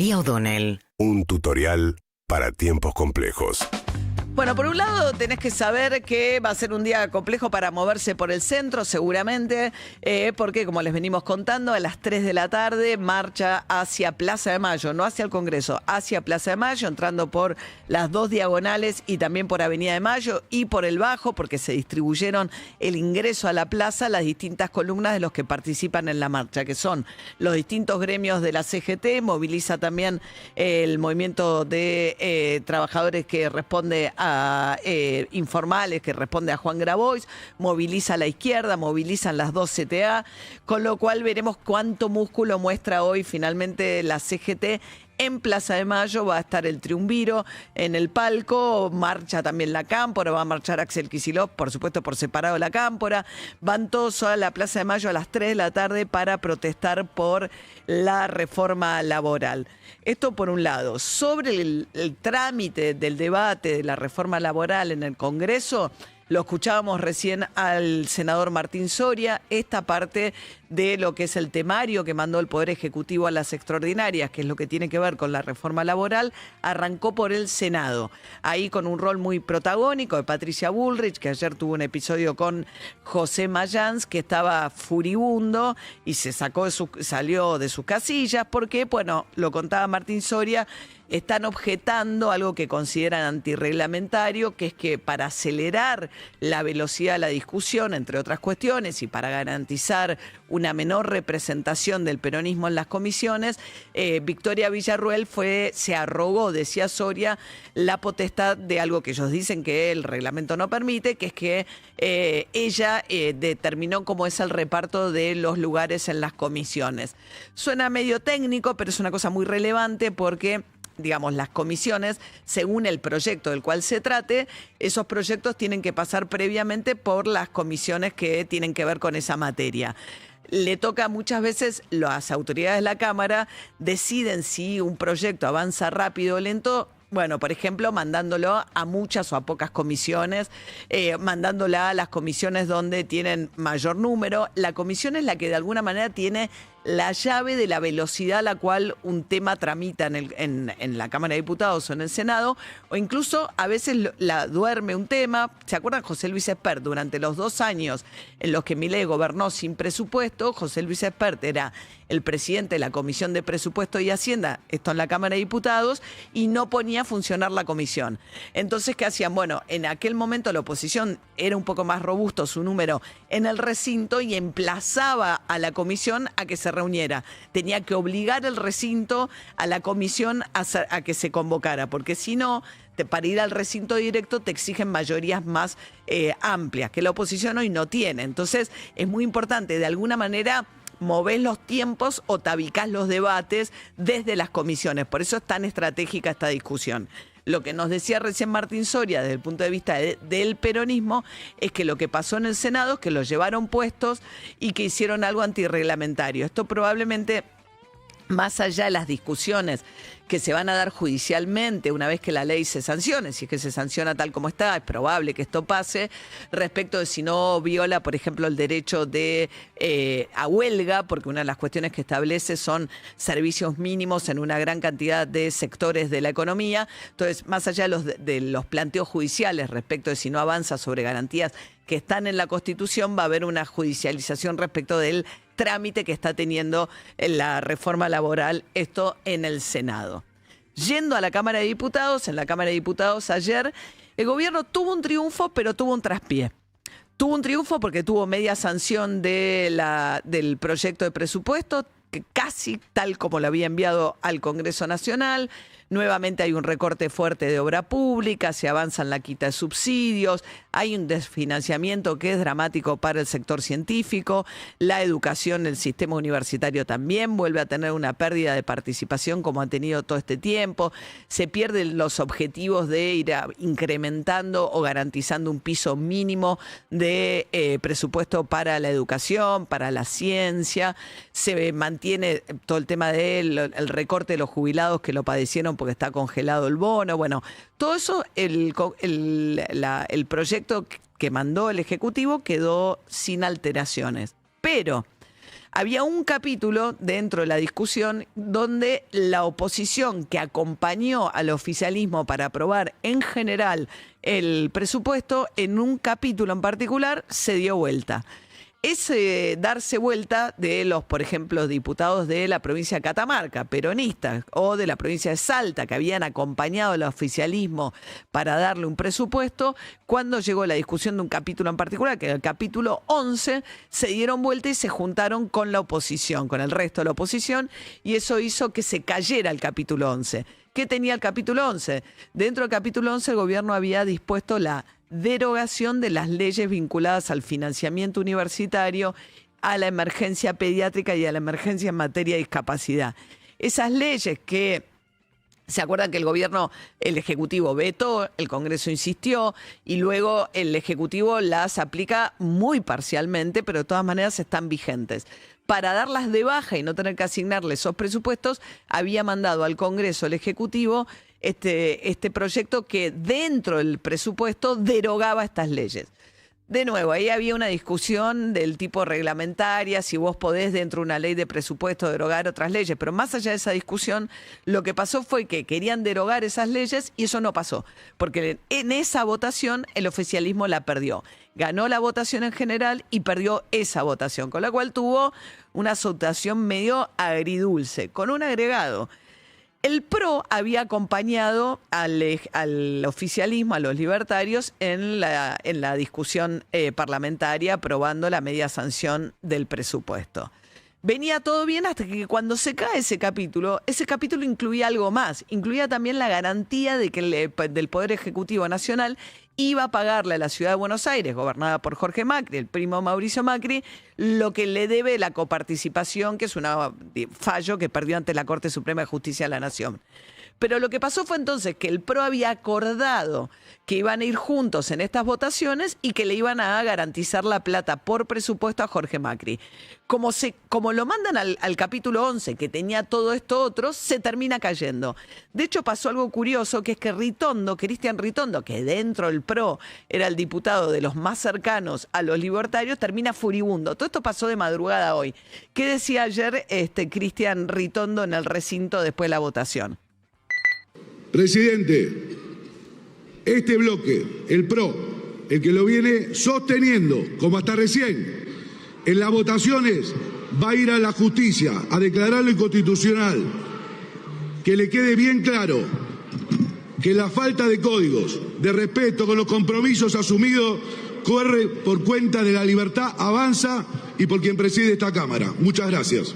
y O'Donnell. Un tutorial para tiempos complejos. Bueno, por un lado tenés que saber que va a ser un día complejo para moverse por el centro, seguramente, porque como les venimos contando, a las 3 de la tarde marcha hacia Plaza de Mayo, no hacia el Congreso, hacia Plaza de Mayo, entrando por las dos diagonales y también por Avenida de Mayo y por el Bajo, porque se distribuyeron el ingreso a la plaza, las distintas columnas de los que participan en la marcha, que son los distintos gremios de la CGT, moviliza también el movimiento de trabajadores que responde a informales, que responde a Juan Grabois, moviliza a la izquierda, movilizan las dos CTA, con lo cual veremos cuánto músculo muestra hoy finalmente la CGT. En Plaza de Mayo va a estar el triunviro en el palco, marcha también la Cámpora, va a marchar Axel Kicillof, por supuesto por separado la Cámpora, van todos a la Plaza de Mayo a las 3 de la tarde para protestar por la reforma laboral. Esto por un lado. Sobre el trámite del debate de la reforma laboral en el Congreso, lo escuchábamos recién al senador Martín Soria, esta parte de lo que es el temario que mandó el Poder Ejecutivo a las extraordinarias, que es lo que tiene que ver con la reforma laboral, arrancó por el Senado. Ahí con un rol muy protagónico de Patricia Bullrich, que ayer tuvo un episodio con José Mayans, que estaba furibundo y salió de sus casillas, porque, bueno, lo contaba Martín Soria, están objetando algo que consideran antirreglamentario, que es que para acelerar la velocidad de la discusión, entre otras cuestiones, y para garantizar una menor representación del peronismo en las comisiones, Victoria Villarruel se arrogó, decía Soria, la potestad de algo que ellos dicen que el reglamento no permite, que es que ella determinó cómo es el reparto de los lugares en las comisiones. Suena medio técnico, pero es una cosa muy relevante porque, digamos, las comisiones, según el proyecto del cual se trate, esos proyectos tienen que pasar previamente por las comisiones que tienen que ver con esa materia. Le toca muchas veces, las autoridades de la Cámara deciden si un proyecto avanza rápido o lento. Bueno, por ejemplo, mandándolo a muchas o a pocas comisiones, mandándola a las comisiones donde tienen mayor número. La comisión es la que de alguna manera tiene la llave de la velocidad a la cual un tema tramita en la Cámara de Diputados o en el Senado, o incluso a veces la duerme un tema. ¿Se acuerdan? José Luis Espert, durante los 2 años en los que Milei gobernó sin presupuesto, José Luis Espert era el presidente de la Comisión de Presupuesto y Hacienda, esto en la Cámara de Diputados, y no ponía a funcionar la comisión. Entonces, ¿qué hacían? Bueno, en aquel momento la oposición era un poco más robusto su número en el recinto y emplazaba a la comisión a que se reuniera. Tenía que obligar el recinto a la comisión a que se convocara, porque si no, para ir al recinto directo te exigen mayorías más amplias, que la oposición hoy no tiene. Entonces, es muy importante, de alguna manera, movés los tiempos o tabicás los debates desde las comisiones. Por eso es tan estratégica esta discusión. Lo que nos decía recién Martín Soria desde el punto de vista del peronismo es que lo que pasó en el Senado es que los llevaron puestos y que hicieron algo antirreglamentario. Esto probablemente, más allá de las discusiones que se van a dar judicialmente una vez que la ley se sancione, si es que se sanciona tal como está, es probable que esto pase, respecto de si no viola, por ejemplo, el derecho a huelga, porque una de las cuestiones que establece son servicios mínimos en una gran cantidad de sectores de la economía. Entonces, más allá de los planteos judiciales respecto de si no avanza sobre garantías que están en la Constitución, va a haber una judicialización respecto del trámite que está teniendo la reforma laboral, esto en el Senado. Yendo a la Cámara de Diputados, en la Cámara de Diputados ayer, el gobierno tuvo un triunfo, pero tuvo un traspié. Tuvo un triunfo porque tuvo media sanción del proyecto de presupuesto, que casi tal como lo había enviado al Congreso Nacional. Nuevamente hay un recorte fuerte de obra pública, se avanza en la quita de subsidios, hay un desfinanciamiento que es dramático para el sector científico, la educación, el sistema universitario también vuelve a tener una pérdida de participación como ha tenido todo este tiempo, se pierden los objetivos de ir incrementando o garantizando un piso mínimo de presupuesto para la educación, para la ciencia, se mantiene todo el tema del recorte de los jubilados que lo padecieron porque está congelado el bono. Bueno, todo eso, el proyecto que mandó el Ejecutivo quedó sin alteraciones. Pero Había un capítulo dentro de la discusión donde la oposición que acompañó al oficialismo para aprobar en general el presupuesto, en un capítulo en particular se dio vuelta. Ese darse vuelta de los, por ejemplo, diputados de la provincia de Catamarca, peronistas, o de la provincia de Salta, que habían acompañado al oficialismo para darle un presupuesto, cuando llegó la discusión de un capítulo en particular, que era el capítulo 11, se dieron vuelta y se juntaron con la oposición, con el resto de la oposición, y eso hizo que se cayera el capítulo 11. ¿Qué tenía el capítulo 11? Dentro del capítulo 11 el gobierno había dispuesto la derogación de las leyes vinculadas al financiamiento universitario, a la emergencia pediátrica y a la emergencia en materia de discapacidad. Esas leyes que, ¿se acuerdan que el Ejecutivo vetó, el Congreso insistió y luego el Ejecutivo las aplica muy parcialmente, pero de todas maneras están vigentes? Para darlas de baja y no tener que asignarle esos presupuestos, había mandado al Congreso el Ejecutivo este proyecto que dentro del presupuesto derogaba estas leyes. De nuevo, ahí había una discusión del tipo reglamentaria, si vos podés dentro de una ley de presupuesto derogar otras leyes, pero más allá de esa discusión, lo que pasó fue que querían derogar esas leyes y eso no pasó, porque en esa votación el oficialismo la perdió. Ganó la votación en general y perdió esa votación, con la cual tuvo una votación medio agridulce, con un agregado. El PRO había acompañado al oficialismo, a los libertarios, en la discusión parlamentaria aprobando la media sanción del presupuesto. Venía todo bien hasta que cuando se cae ese capítulo incluía algo más. Incluía también la garantía de que del Poder Ejecutivo Nacional iba a pagarle a la ciudad de Buenos Aires, gobernada por Jorge Macri, el primo Mauricio Macri, lo que le debe la coparticipación, que es un fallo que perdió ante la Corte Suprema de Justicia de la Nación. Pero lo que pasó fue entonces que el PRO había acordado que iban a ir juntos en estas votaciones y que le iban a garantizar la plata por presupuesto a Jorge Macri. Como lo mandan al capítulo 11, que tenía todo esto otro, se termina cayendo. De hecho, pasó algo curioso, que es que Cristian Ritondo, que dentro del PRO era el diputado de los más cercanos a los libertarios, termina furibundo. Todo esto pasó de madrugada hoy. ¿Qué decía ayer Cristian Ritondo en el recinto después de la votación? Presidente, este bloque, el PRO, el que lo viene sosteniendo, como hasta recién, en las votaciones va a ir a la justicia a declararlo inconstitucional. Que le quede bien claro que la falta de códigos, de respeto con los compromisos asumidos, corre por cuenta de la libertad Avanza y por quien preside esta Cámara. Muchas gracias.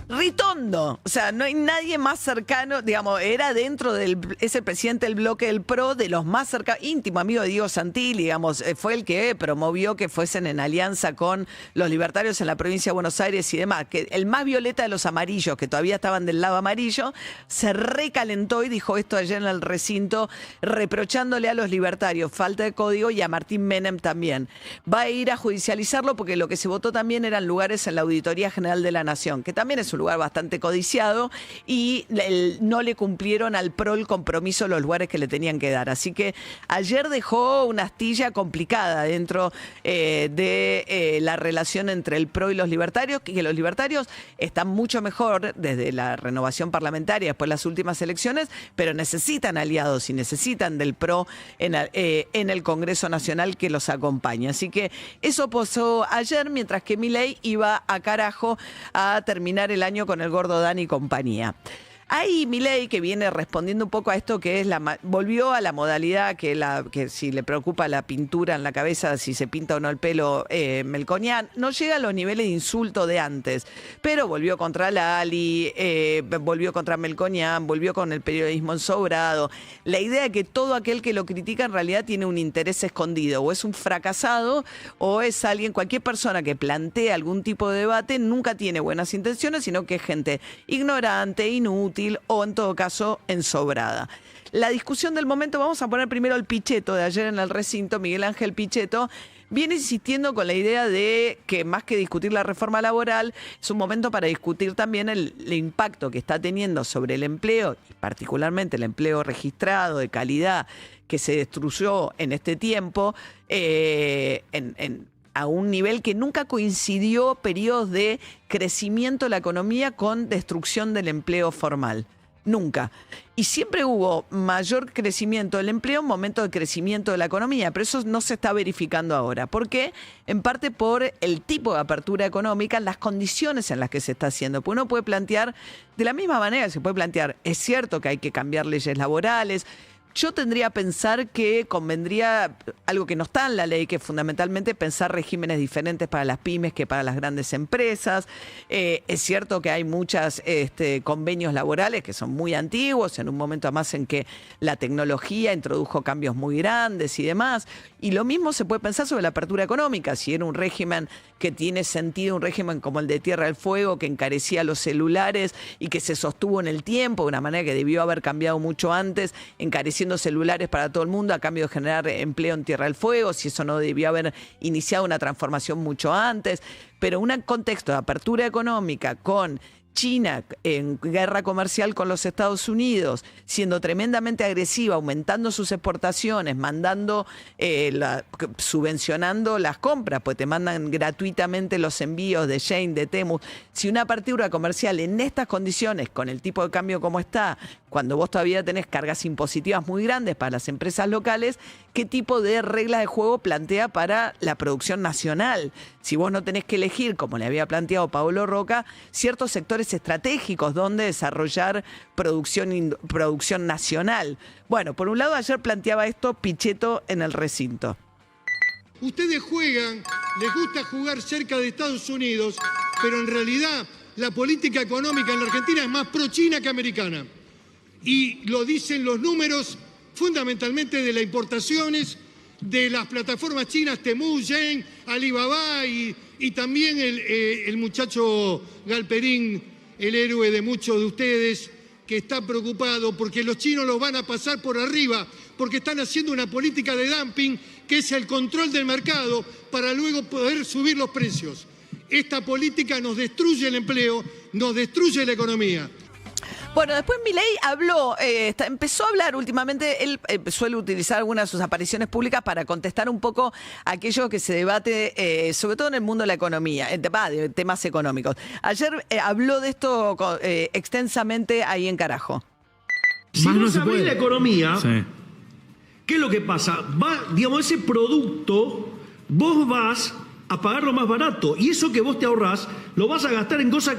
Ritondo, o sea, no hay nadie más cercano, digamos, es el presidente del bloque del PRO, de los más cercanos, íntimo amigo de Diego Santilli, digamos, fue el que promovió que fuesen en alianza con los libertarios en la provincia de Buenos Aires y demás, que el más violeta de los amarillos, que todavía estaban del lado amarillo, se recalentó y dijo esto ayer en el recinto, reprochándole a los libertarios falta de código y a Martín Menem también. Va a ir a judicializarlo porque lo que se votó también eran lugares en la Auditoría General de la Nación, que también es un lugar bastante codiciado y no le cumplieron al PRO el compromiso los lugares que le tenían que dar. Así que ayer dejó una astilla complicada dentro de la relación entre el PRO y los libertarios, que los libertarios están mucho mejor desde la renovación parlamentaria después de las últimas elecciones, pero necesitan aliados y necesitan del PRO en el Congreso Nacional que los acompañe. Así que eso pasó ayer, mientras que Milei iba a carajo a terminar el año con el gordo Dani y compañía. Ahí Milei, que viene respondiendo un poco a esto, que es volvió a la modalidad que si le preocupa la pintura en la cabeza, si se pinta o no el pelo melconian, no llega a los niveles de insulto de antes, pero volvió contra Lali, volvió contra Melconian, volvió con el periodismo ensobrado. La idea de que todo aquel que lo critica en realidad tiene un interés escondido, o es un fracasado, o es cualquier persona que plantea algún tipo de debate, nunca tiene buenas intenciones, sino que es gente ignorante, inútil, o en todo caso ensobrada. La discusión del momento, vamos a poner primero el Pichetto de ayer en el recinto, Miguel Ángel Pichetto, viene insistiendo con la idea de que más que discutir la reforma laboral, es un momento para discutir también el impacto que está teniendo sobre el empleo, y particularmente el empleo registrado de calidad que se destruyó en este tiempo, a un nivel que nunca coincidió periodos de crecimiento de la economía con destrucción del empleo formal. Nunca. Y siempre hubo mayor crecimiento del empleo en momento de crecimiento de la economía, pero eso no se está verificando ahora. ¿Por qué? En parte por el tipo de apertura económica, las condiciones en las que se está haciendo. Porque uno puede plantear, de la misma manera se puede plantear, es cierto que hay que cambiar leyes laborales. Yo tendría a pensar que convendría algo que no está en la ley, que es fundamentalmente pensar regímenes diferentes para las pymes que para las grandes empresas. Es cierto que hay muchos convenios laborales que son muy antiguos, en un momento además en que la tecnología introdujo cambios muy grandes y demás. Y lo mismo se puede pensar sobre la apertura económica. Si era un régimen que tiene sentido, un régimen como el de Tierra del Fuego, que encarecía los celulares y que se sostuvo en el tiempo, de una manera que debió haber cambiado mucho antes, encareciendo celulares para todo el mundo a cambio de generar empleo en Tierra del Fuego, si eso no debió haber iniciado una transformación mucho antes, pero un contexto de apertura económica con China en guerra comercial con los Estados Unidos, siendo tremendamente agresiva, aumentando sus exportaciones, subvencionando las compras, pues te mandan gratuitamente los envíos de Shein, de Temu. Si una apertura comercial en estas condiciones, con el tipo de cambio como está, cuando vos todavía tenés cargas impositivas muy grandes para las empresas locales, ¿qué tipo de reglas de juego plantea para la producción nacional? Si vos no tenés que elegir, como le había planteado Paolo Roca, ciertos sectores estratégicos donde desarrollar producción nacional. Bueno, por un lado ayer planteaba esto Pichetto en el recinto. Ustedes juegan, les gusta jugar cerca de Estados Unidos, pero en realidad la política económica en la Argentina es más pro-China que americana. Y lo dicen los números fundamentalmente de las importaciones de las plataformas chinas Temu, Shein, Alibaba y también el muchacho Galperín, el héroe de muchos de ustedes, que está preocupado porque los chinos los van a pasar por arriba, porque están haciendo una política de dumping que es el control del mercado para luego poder subir los precios. Esta política nos destruye el empleo, nos destruye la economía. Bueno, después Milei empezó a hablar últimamente, él suele utilizar algunas de sus apariciones públicas para contestar un poco aquello que se debate, sobre todo en el mundo de la economía, de temas económicos. Ayer habló de esto extensamente ahí en Carajo. Si no sabés la economía, sí. ¿Qué es lo que pasa? Ese producto, vos vas a pagarlo más barato y eso que vos te ahorrás lo vas a gastar en cosas,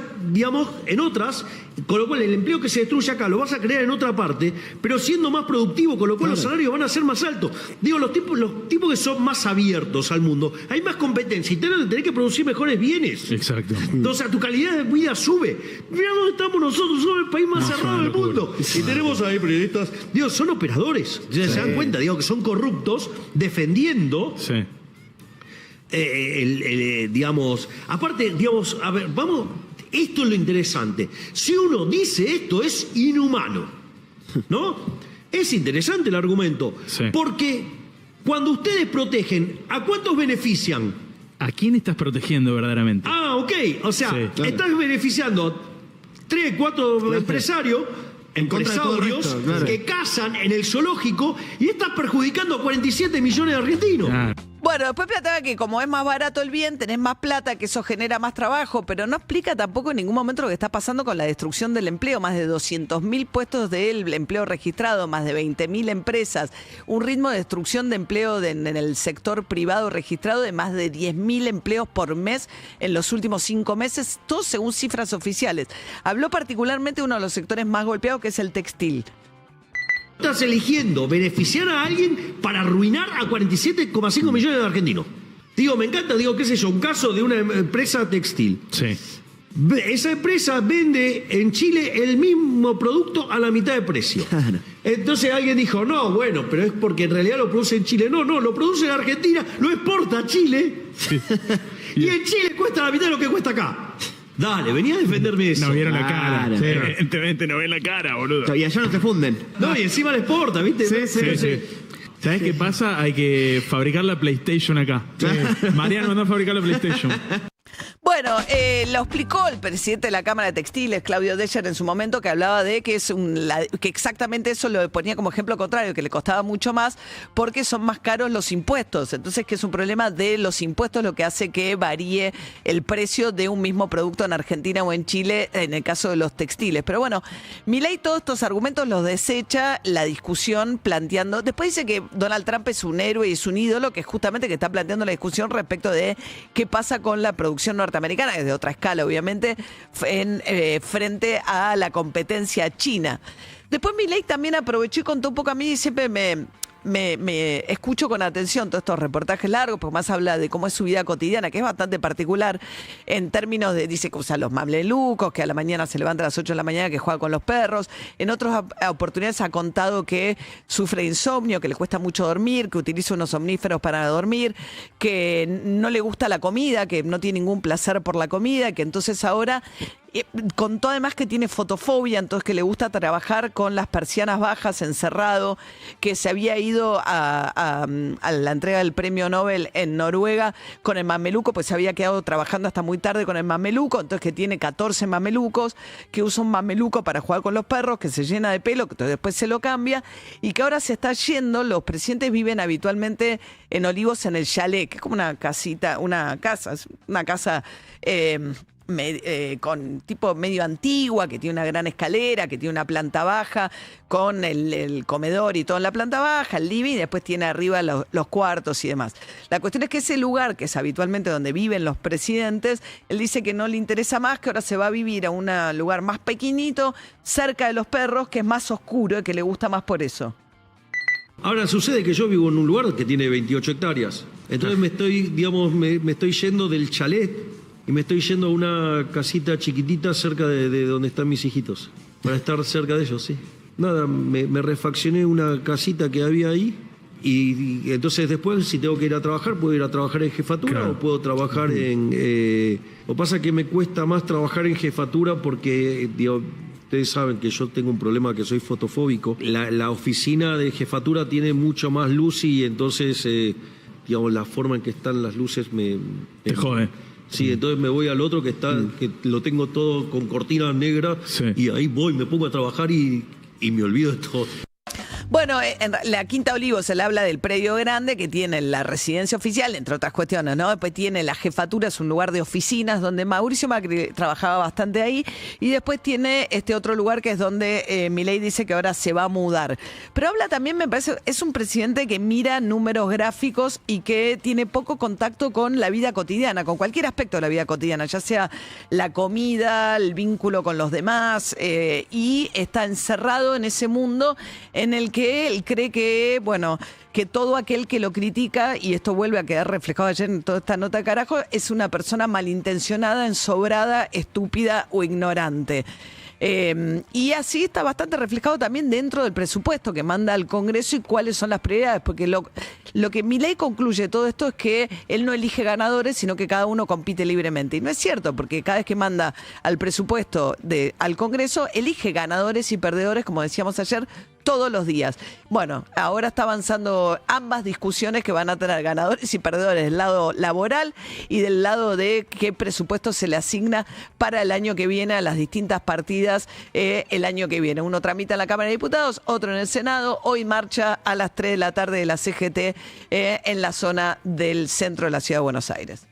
en otras, con lo cual el empleo que se destruye acá lo vas a crear en otra parte, pero siendo más productivo, con lo cual los salarios van a ser más altos. Los tipos que son más abiertos al mundo, hay más competencia y tenés que producir mejores bienes. Exacto. Entonces tu calidad de vida sube. Mirá dónde estamos nosotros, somos el país más cerrado del mundo. Y tenemos ahí periodistas, son operadores, se dan cuenta, que son corruptos defendiendo. Sí. Aparte, a ver, esto es lo interesante. Si uno dice esto es inhumano, ¿no? Es interesante el argumento, sí. Porque cuando ustedes protegen, ¿a cuántos benefician? ¿A quién estás protegiendo verdaderamente? Ok, o sea, sí, claro. Estás beneficiando 3, 4 empresarios que cazan en el zoológico y estás perjudicando a 47 millones de argentinos. Claro. Bueno, después planteaba que como es más barato el bien, tenés más plata, que eso genera más trabajo, pero no explica tampoco en ningún momento lo que está pasando con la destrucción del empleo. Más de 200.000 puestos del empleo registrado, más de 20.000 empresas, un ritmo de destrucción de empleo en el sector privado registrado de más de 10.000 empleos por mes en los últimos 5 meses, todo según cifras oficiales. Habló particularmente de uno de los sectores más golpeados, que es el textil. Estás eligiendo beneficiar a alguien para arruinar a 47,5 millones de argentinos. Me encanta, qué sé yo, un caso de una empresa textil. Sí. Esa empresa vende en Chile el mismo producto a la mitad de precio. Claro. Entonces alguien dijo, no, bueno, pero es porque en realidad lo produce en Chile. No, lo produce en Argentina, lo exporta a Chile. Sí. Y en Chile cuesta la mitad de lo que cuesta acá. Dale, venía a defenderme eso. No vieron la cara. Sí. Evidentemente no ven la cara, boludo. Y allá no te funden. No, y encima la exporta, ¿viste? Sí. ¿Sabés qué pasa? Hay que fabricar la PlayStation acá. Mariano, anda a fabricar la PlayStation. Bueno, lo explicó el presidente de la Cámara de Textiles, Claudio Decher, en su momento, que hablaba de que que exactamente eso lo ponía como ejemplo contrario, que le costaba mucho más porque son más caros los impuestos. Entonces, que es un problema de los impuestos lo que hace que varíe el precio de un mismo producto en Argentina o en Chile, en el caso de los textiles. Pero bueno, Milei todos estos argumentos los desecha la discusión planteando. Después dice que Donald Trump es un héroe y es un ídolo, que es justamente que está planteando la discusión respecto de qué pasa con la producción norteamericana, que es de otra escala, obviamente, frente a la competencia china. Después Milei también aprovechó y contó un poco, a mí siempre me escucho con atención todos estos reportajes largos, porque más habla de cómo es su vida cotidiana, que es bastante particular en términos de, dice que usa los mamelucos, que a la mañana se levanta a las 8 de la mañana, que juega con los perros. En otras oportunidades ha contado que sufre de insomnio, que le cuesta mucho dormir, que utiliza unos somníferos para dormir, que no le gusta la comida, que no tiene ningún placer por la comida, que entonces ahora... Contó además que tiene fotofobia, entonces que le gusta trabajar con las persianas bajas, encerrado, que se había ido a la entrega del premio Nobel en Noruega con el mameluco, pues se había quedado trabajando hasta muy tarde con el mameluco, entonces que tiene 14 mamelucos, que usa un mameluco para jugar con los perros, que se llena de pelo, que después se lo cambia, y que ahora se está yendo. Los presidentes viven habitualmente en Olivos, en el chalet, que es como una casita, una casa con tipo medio antigua, que tiene una gran escalera, que tiene una planta baja, con el comedor y todo en la planta baja, el living, y después tiene arriba los cuartos y demás. La cuestión es que ese lugar, que es habitualmente donde viven los presidentes, él dice que no le interesa más, que ahora se va a vivir a un lugar más pequeñito, cerca de los perros, que es más oscuro y que le gusta más por eso. Ahora sucede que yo vivo en un lugar que tiene 28 hectáreas. Entonces me estoy yendo del chalet y me estoy yendo a una casita chiquitita cerca de donde están mis hijitos, para estar cerca de ellos, sí. Nada, me refaccioné una casita que había ahí y entonces después, si tengo que ir a trabajar, puedo ir a trabajar en jefatura, claro, o puedo trabajar en... Lo que pasa es que me cuesta más trabajar en jefatura porque, ustedes saben que yo tengo un problema, que soy fotofóbico. La oficina de jefatura tiene mucho más luz y entonces, la forma en que están las luces te jode. Sí, entonces me voy al otro que lo tengo todo con cortina negra, sí, y ahí me pongo a trabajar y me olvido de todo. Bueno, en la Quinta Olivos se le habla del predio grande que tiene la residencia oficial, entre otras cuestiones, ¿no? Después tiene la jefatura, es un lugar de oficinas donde Mauricio Macri trabajaba bastante ahí, y después tiene este otro lugar que es donde Milei dice que ahora se va a mudar. Pero habla también, me parece, es un presidente que mira números gráficos y que tiene poco contacto con la vida cotidiana, con cualquier aspecto de la vida cotidiana, ya sea la comida, el vínculo con los demás, y está encerrado en ese mundo en el que él cree que, que todo aquel que lo critica, y esto vuelve a quedar reflejado ayer en toda esta nota de carajo, es una persona malintencionada, ensobrada, estúpida o ignorante. Y así está bastante reflejado también dentro del presupuesto que manda al Congreso y cuáles son las prioridades, porque lo que Milei concluye de todo esto es que él no elige ganadores, sino que cada uno compite libremente. Y no es cierto, porque cada vez que manda al presupuesto al Congreso, elige ganadores y perdedores, como decíamos ayer, todos los días. Bueno, ahora está avanzando ambas discusiones que van a tener ganadores y perdedores del lado laboral y del lado de qué presupuesto se le asigna para el año que viene a las distintas partidas el año que viene. Uno tramita en la Cámara de Diputados, otro en el Senado. Hoy marcha a las 3 de la tarde de la CGT en la zona del centro de la Ciudad de Buenos Aires.